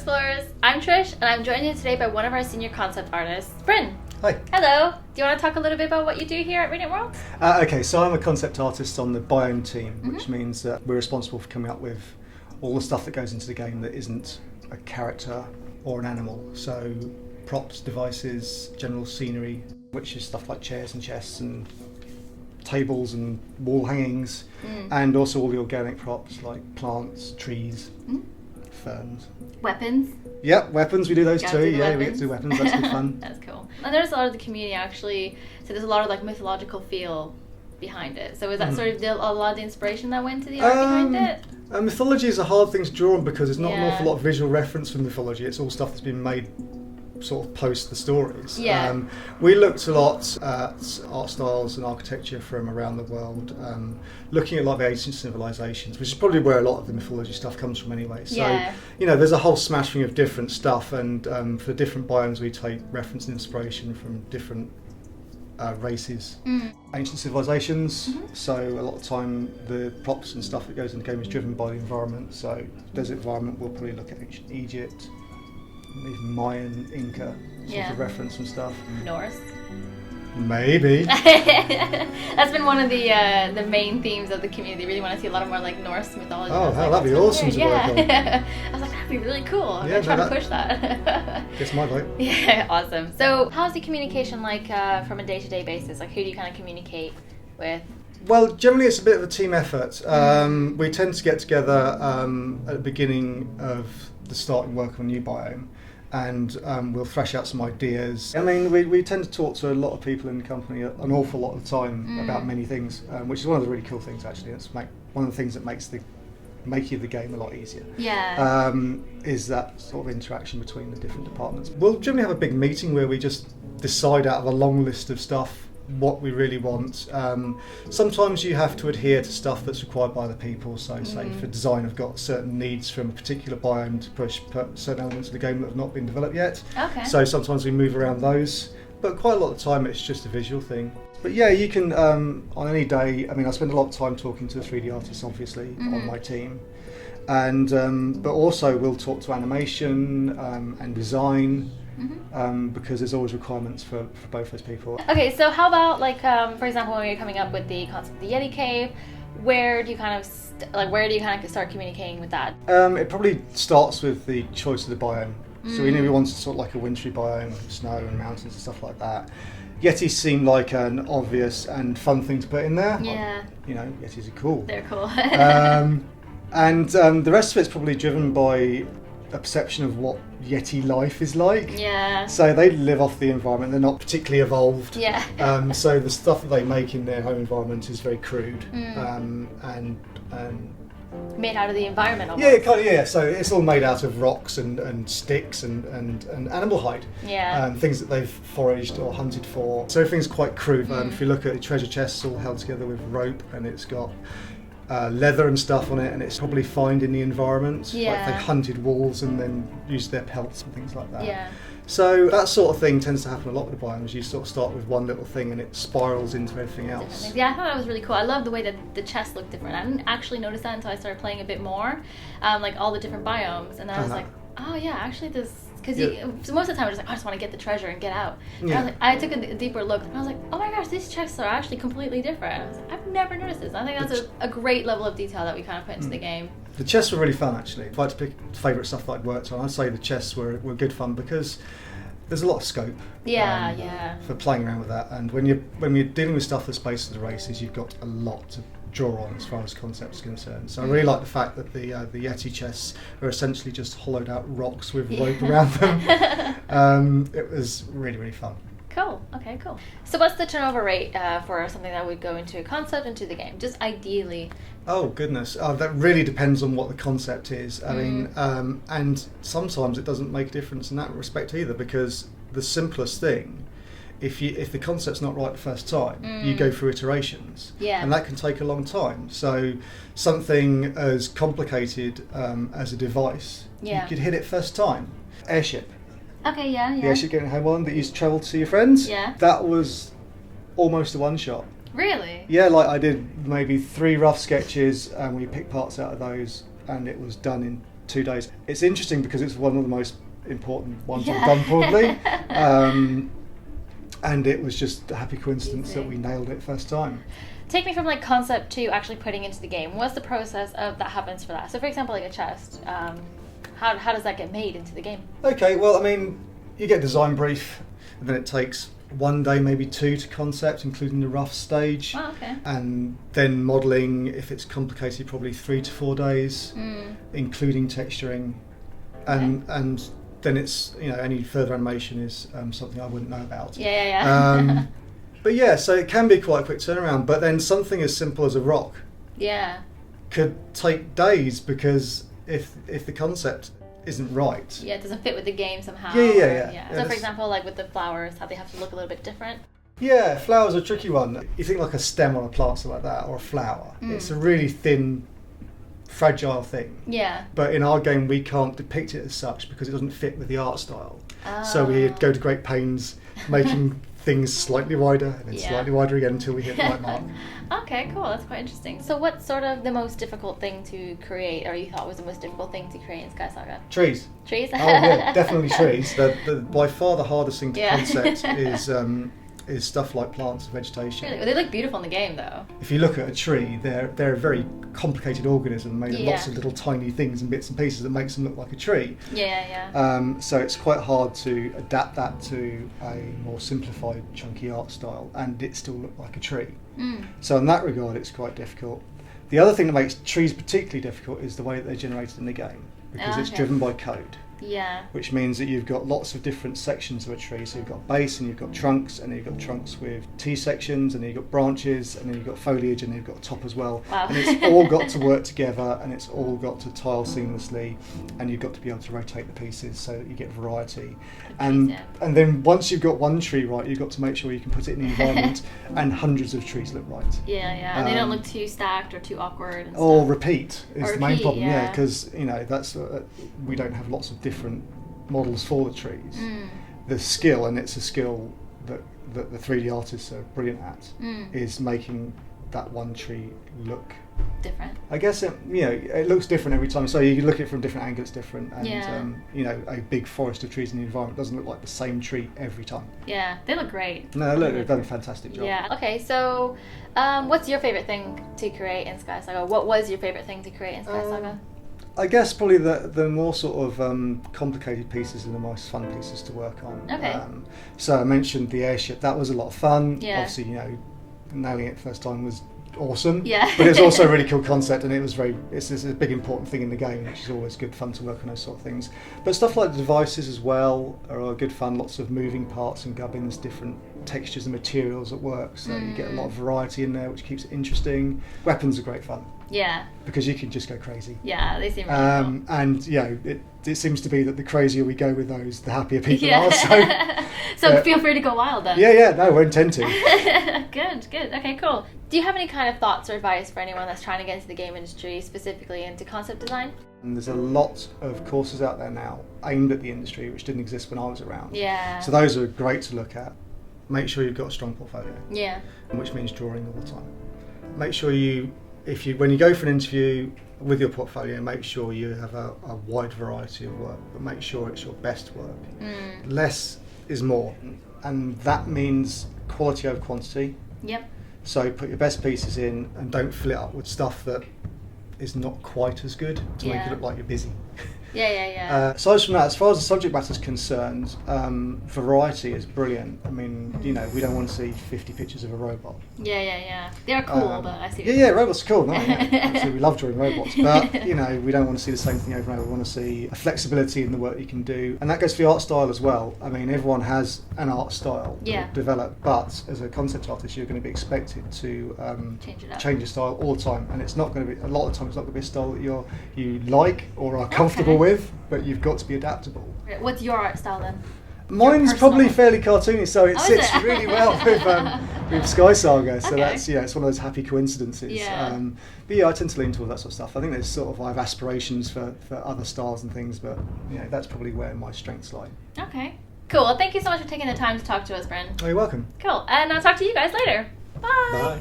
Explorers. I'm Trish, and I'm joined here today by one of our senior concept artists, Bryn. Hi. Hello. Do you want to talk a little bit about what you do here at Radiant World? Okay, so I'm a concept artist on the biome team, which means that we're responsible for coming up with all the stuff that goes into the game that isn't a character or an animal. So props, devices, general scenery, which is stuff like chairs and chests and tables and wall hangings, and also all the organic props like plants, trees, ferns. Weapons. Yep, weapons, we do those too. Do Yeah, we get to do weapons, that's good fun. That's cool. I noticed a lot of the community actually, so there's a lot of like mythological feel behind it. So is that sort of a lot of the inspiration that went to the art behind it? Mythology is a hard thing to draw on because there's not an Yeah. awful lot of visual reference from mythology. It's all stuff that's been made sort of post the stories. Yeah. We looked a lot at art styles and architecture from around the world, looking at like the ancient civilizations, which is probably where a lot of the mythology stuff comes from anyway. So, Yeah. you know, there's a whole smashing of different stuff, and for different biomes we take reference and inspiration from different races, ancient civilizations. So a lot of time the props and stuff that goes in the game is driven by the environment. So desert environment, we'll probably look at ancient Egypt, even Mayan, Inca sort of reference and stuff. Norse. Maybe. That's been one of the main themes of the community. They really want to see a lot more like Norse mythology. Oh, hell, that'd be awesome to work on. I was like, that'd be really cool. I'm Yeah, gonna try to push that. Gets my vote. Yeah, awesome. So, how's the communication like from a day-to-day basis? Like, who do you kind of communicate with? Well, generally it's a bit of a team effort. We tend to get together at the beginning of the starting work on a new biome, and we'll thresh out some ideas. I mean, we tend to talk to a lot of people in the company an awful lot of the time about many things, which is one of the really cool things actually. It's one of the things that makes the making of the game a lot easier. Yeah. Is that sort of interaction between the different departments. We'll generally have a big meeting where we just decide out of a long list of stuff what we really want. Sometimes you have to adhere to stuff that's required by the people. So say for design, I've got certain needs from a particular biome to push certain elements of the game that have not been developed yet. Okay. So sometimes we move around those, but quite a lot of the time it's just a visual thing. But yeah, you can on any day, I mean, I spend a lot of time talking to the 3D artists obviously on my team, and but also we'll talk to animation and design. Because there's always requirements for both those people. Okay, so how about like, for example, when you're coming up with the concept of the Yeti Cave, where do you kind of start communicating with that? It probably starts with the choice of the biome. So we knew we wanted sort of like a wintry biome, snow and mountains and stuff like that. Yetis seemed like an obvious and fun thing to put in there. Yeah. You know, Yetis are cool. They're cool. And the rest of it's probably driven by a perception of what Yeti life is like. Yeah. So they live off the environment, they're not particularly evolved. Yeah. So the stuff that they make in their home environment is very crude. And made out of the environment almost. yeah, kind of, yeah. So it's all made out of rocks and sticks and animal hide. Yeah. Things that they've foraged or hunted for. So everything's quite crude. If you look at the treasure chests, all held together with rope, and it's got leather and stuff on it, and it's probably found in the environment. Yeah. Like they hunted wolves and then used their pelts and things like that. Yeah. So that sort of thing tends to happen a lot with the biomes. You sort of start with one little thing and it spirals into everything else. Yeah, I thought that was really cool. I love the way that the chests look different. I didn't actually notice that until I started playing a bit more, like all the different biomes, and then I was like, oh yeah, actually this. Because so most of the time I was like, I just want to get the treasure and get out. And I was like, I took a deeper look and I was like, oh my gosh, these chests are actually completely different. I was like, I've never noticed this. I think that's a great level of detail that we kind of put into the game. The chests were really fun actually. If I had to pick favourite stuff that I'd worked on, I'd say the chests were good fun because there's a lot of scope. For playing around with that, and when you're dealing with stuff that's based on the races, you've got a lot to draw on as far as concepts are concerned. So I really like the fact that the Yeti chests are essentially just hollowed out rocks with rope around them. It was really, really fun. Cool. Okay, cool. So what's the turnover rate for something that would go into a concept into the game? Just ideally. Oh goodness, that really depends on what the concept is. I mean, and sometimes it doesn't make a difference in that respect either, because the simplest thing, if the concept's not right the first time, you go through iterations, and that can take a long time. So something as complicated as a device, you could hit it first time. Airship. Okay, yeah. The airship getting home one that you used to travel to see your friends. Yeah. That was almost a one shot. Really? Yeah, like I did maybe 3 rough sketches and we picked parts out of those and it was done in 2 days. It's interesting because it's one of the most important ones I've done probably. And it was just a happy coincidence that we nailed it first time. Take me from like concept to actually putting into the game. What's the process of that happens for that? So for example, like a chest, how does that get made into the game? Okay, well, I mean, you get a design brief, and then it takes 1 day, maybe 2 to concept, including the rough stage. Oh, okay. And then modelling, if it's complicated, probably 3 to 4 days, including texturing. And then it's, any further animation is something I wouldn't know about. Yeah. But yeah, so it can be quite a quick turnaround, but then something as simple as a rock could take days, because if the concept isn't right. Yeah, it doesn't fit with the game somehow. Yeah. So for example, like with the flowers, how they have to look a little bit different. Yeah, flowers are a tricky one. You think like a stem on a plant, something like that, or a flower. It's a really thin, fragile thing. Yeah. But in our game, we can't depict it as such because it doesn't fit with the art style. So we go to great pains making things slightly wider and then slightly wider again until we hit the right mark. Okay, cool. That's quite interesting. So what's sort of the most difficult thing to create, or you thought was the most difficult thing to create in SkySaga? Trees. Trees? Oh yeah, definitely trees. By far the hardest thing to concept is stuff like plants and vegetation. Really? Well, they look beautiful in the game, though. If you look at a tree, they're a very complicated organism made of lots of little tiny things and bits and pieces that makes them look like a tree. So it's quite hard to adapt that to a more simplified, chunky art style, and it still look like a tree. So in that regard, it's quite difficult. The other thing that makes trees particularly difficult is the way that they're generated in the game, because it's driven by code. Which means that you've got lots of different sections of a tree. So you've got base, and you've got trunks, and you've got trunks with T-sections, and then you've got branches, and then you've got foliage, and then you've got a top as well. Wow. And it's all got to work together, and it's all got to tile seamlessly, and you've got to be able to rotate the pieces so that you get variety. And then once you've got one tree right, you've got to make sure you can put it in the environment, and hundreds of trees look right. And they don't look too stacked or too awkward. And or stuff. Repeat is the main problem. Because that's we don't have lots of different models for the trees. The skill, and it's a skill that the 3D artists are brilliant at, is making that one tree look different. I guess it looks different every time. So you look at it from different angles, different, and a big forest of trees in the environment doesn't look like the same tree every time. Yeah, they look great. No, look, they've done a fantastic job. Yeah. Okay, so what's your favorite thing to create in SkySaga? What was your favorite thing to create in SkySaga? I guess probably the more sort of complicated pieces are the most fun pieces to work on. Okay. So I mentioned the airship. That was a lot of fun. Yeah. Obviously, nailing it first time was awesome. Yeah. But it was also a really cool concept, and it's a big important thing in the game, which is always good fun to work on those sort of things. But stuff like the devices as well are good fun. Lots of moving parts and gubbins, different textures and materials at work, so you get a lot of variety in there, which keeps it interesting. Weapons are great fun. Yeah. Because you can just go crazy. Yeah, they seem really cool. And it seems to be that the crazier we go with those, the happier people are. So feel free to go wild then. Yeah, no, we intend to. Good. Okay, cool. Do you have any kind of thoughts or advice for anyone that's trying to get into the game industry, specifically into concept design? And there's a lot of courses out there now aimed at the industry, which didn't exist when I was around. Yeah. So those are great to look at. Make sure you've got a strong portfolio. Yeah. Which means drawing all the time. Make sure when you go for an interview with your portfolio, make sure you have a wide variety of work, but make sure it's your best work. Less is more, and that means quality over quantity. Yep. So put your best pieces in, and don't fill it up with stuff that is not quite as good to make it look like you're busy. Yeah. Aside from that, as far as the subject matter is concerned, variety is brilliant. I mean, we don't want to see 50 pictures of a robot. Yeah. They're cool, but I see. Yeah, robots are cool. No, Obviously, we love drawing robots, but we don't want to see the same thing over and over. We want to see a flexibility in the work you can do, and that goes for the art style as well. I mean, everyone has an art style developed, but as a concept artist, you're going to be expected to change your style all the time, and it's not going to be. A lot of the time, it's not going to be a style that you like or are comfortable with. But you've got to be adaptable. What's your art style then? Mine's probably fairly cartoony, so it sits really well with SkySaga. So that's it's one of those happy coincidences. But I tend to lean towards that sort of stuff. I think there's I have aspirations for other styles and things, but that's probably where my strengths lie. Okay, cool. Well, thank you so much for taking the time to talk to us, Bryn. Oh, you're welcome. Cool, and I'll talk to you guys later. Bye. Bye.